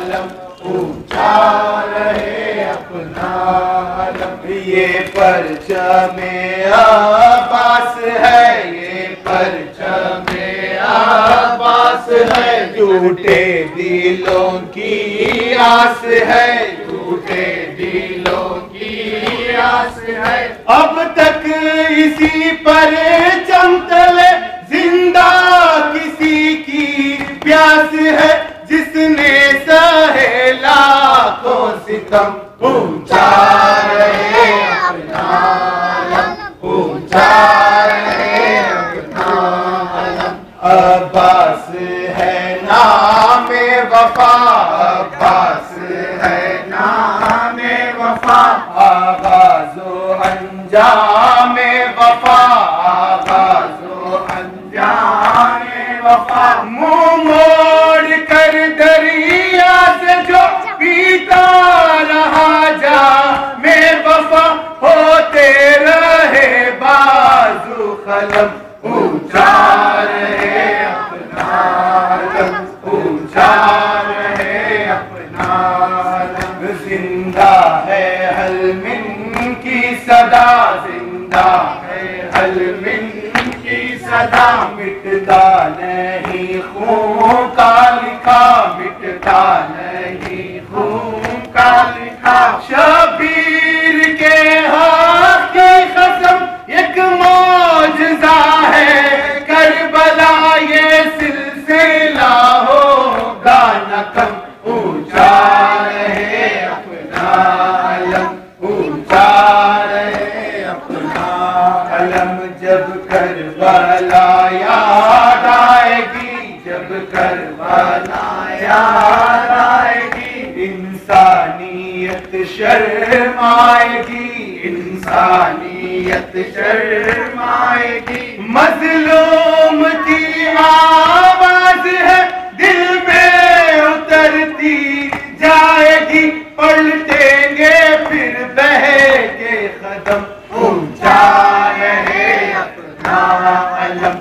अलम, ऊंचा रहे अपना अलम। ये परचमे अब्बास है, ये परचमे अब्बास है, झूठे दिलों की आस है, झूठे दिलों की आस है। अब तक इसी पर चमतले जिंदा किसी की प्यास है, जिसने सहे लाखों सितम, ऊंचा रहे अपना अलम, ऊंचा रहे अपना अलम। अब्बास है नामे वफा, अब्बास है नामे वफा, आगाज़ो अंजामे वफा, आगाज़ो अंजामे वफा। मुँह मोड़ कर दरिया से जो पीता रहा जा में वफा, होते रहे बाजू कलम, ऊंचा रहे अपना अलम, ऊंचा रहे अपना अलम। जिंदा है हलमिन की सदा, जिंदा है हलमिन की सदा, मिटता नहीं खून का लिखा, मिटता नहीं खून का लिखा। शबीर के हाथ की कसम एक मौजज़ा है, करबला ये सिलसिला होगा न कम, ऊंचा रहे अपना अलम, ऊंचा रहे अपना अलम। जब करबला याद आएगी, जब करबला याद आएगी, इंसानियत शर्माएगी, इंसानियत शर्माएगी। मजलूम की आवाज है दिल में उतरती जाएगी, पलटेंगे फिर बहे के कदम, ऊंचा रहे अपना अलम।